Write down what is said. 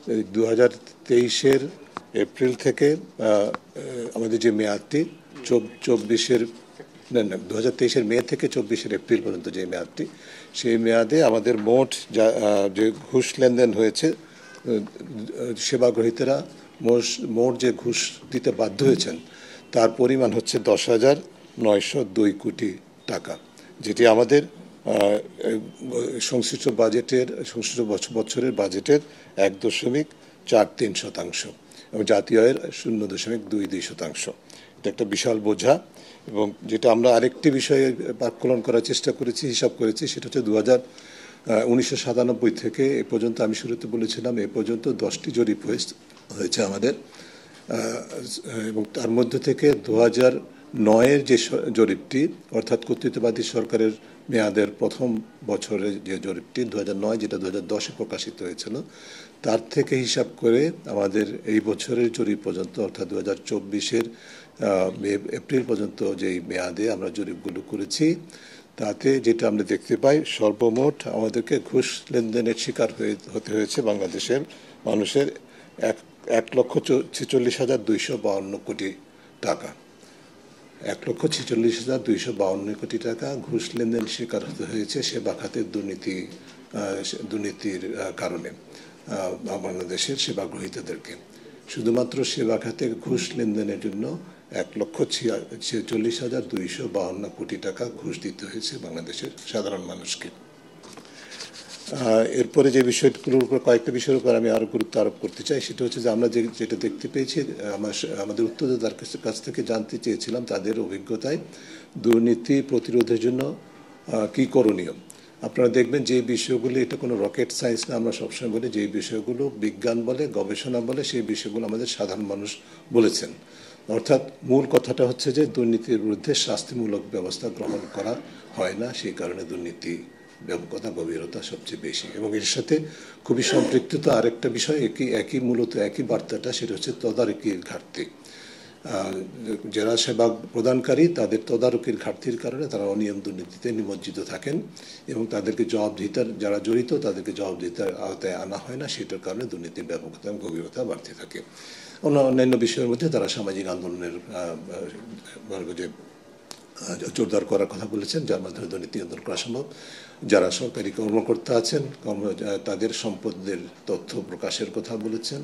2023-এর April থেকে আমাদের যে মেয়াদটি 24-এর না 2023-এর মে থেকে 24-এর এপ্রিল পর্যন্ত যে মেয়াদটি, সেই মেয়াদে আমাদের মোট যে ঘুষ লেনদেন হয়েছে, সেবাগ্রহীতারা মোট যে ঘুষ দিতে বাধ্য হয়েছেন তার পরিমাণ হচ্ছে 10,902 কোটি টাকা, যেটি আমাদের সংশ্লিষ্ট বছরের বাজেটের 1.43% এবং জাতীয় আয়ের 0.22%। এটা একটা বিশাল বোঝা। এবং যেটা আমরা আরেকটি বিষয়ে আকলন করার চেষ্টা করেছি, হিসাব করেছি, সেটা হচ্ছে 1997 থেকে এ পর্যন্ত, আমি শুরুতে বলেছিলাম এ পর্যন্ত 10টি জরিপ হয়েছে আমাদের, এবং তার মধ্যে থেকে 2009-এর যে জরিপটি, অর্থাৎ কর্তৃত্ববাদী সরকারের মেয়াদের প্রথম বছরের যে জরিপটি 2009, যেটা 2010-এ প্রকাশিত হয়েছিল, তার থেকে হিসাব করে আমাদের এই বছরের জরিপ পর্যন্ত, অর্থাৎ 2024-এর এপ্রিল পর্যন্ত যেই মেয়াদে আমরা জরিপগুলো করেছি, তাতে যেটা আমরা দেখতে পাই, সর্বমোট আমাদেরকে ঘুষ লেনদেনের শিকার হতে হয়েছে বাংলাদেশের মানুষের 1,46,252 কোটি টাকা। 1,46,252 কোটি টাকা ঘুষ লেনদেন শিকার হতে হয়েছে সেবা খাতের দুর্নীতির কারণে বাংলাদেশের সেবাগ্রহীতাদেরকে। শুধুমাত্র সেবা খাতে ঘুষ লেনদেনের জন্য 1,46,252 কোটি টাকা ঘুষ দিতে হয়েছে বাংলাদেশের সাধারণ মানুষকে। এরপরে যে বিষয়গুলোর উপর, কয়েকটা বিষয়ের উপর আমি আরও গুরুত্ব আরোপ করতে চাই, সেটা হচ্ছে যে আমরা যেটা দেখতে পেয়েছি, আমাদের উত্তরদাতার কাছ থেকে জানতে চেয়েছিলাম তাদের অভিজ্ঞতায় দুর্নীতি প্রতিরোধের জন্য কী করণীয়। আপনারা দেখবেন যে বিষয়গুলো, এটা কোনো রকেট সায়েন্স না, আমরা সবসময় বলি যে বিষয়গুলো বিজ্ঞান বলে, গবেষণা বলে, সেই বিষয়গুলো আমাদের সাধারণ মানুষ বলেছেন। অর্থাৎ মূল কথাটা হচ্ছে যে দুর্নীতির বিরুদ্ধে শাস্তিমূলক ব্যবস্থা গ্রহণ করা হয় না, সেই কারণে দুর্নীতি ব্যাপকতা, গভীরতা সবচেয়ে বেশি। এবং এর সাথে খুবই সম্পৃক্ত আরেকটা বিষয়, মূলত একই বার্তাটা, সেটা হচ্ছে তদারকির ঘাটতি। যারা সেবা প্রদানকারী, তাদের তদারকির ঘাটতির কারণে তারা অনিয়ম দুর্নীতিতে নিমজ্জিত থাকেন এবং তাদেরকে জবাবদিহিতার, যারা জড়িত তাদেরকে জবাবদিহিতার আওতায় আনা হয় না, সেটার কারণে দুর্নীতির ব্যাপকতা এবং গভীরতা বাড়তে থাকে। অন্যান্য বিষয়ের মধ্যে তারা সামাজিক আন্দোলনের যে জোরদার করার কথা বলেছেন, যার মাধ্যমে দুর্নীতি নিয়ন্ত্রণ করা সম্ভব। যারা সরকারি কর্মকর্তা আছেন, তাদের সম্পদের তথ্য প্রকাশের কথা বলেছেন।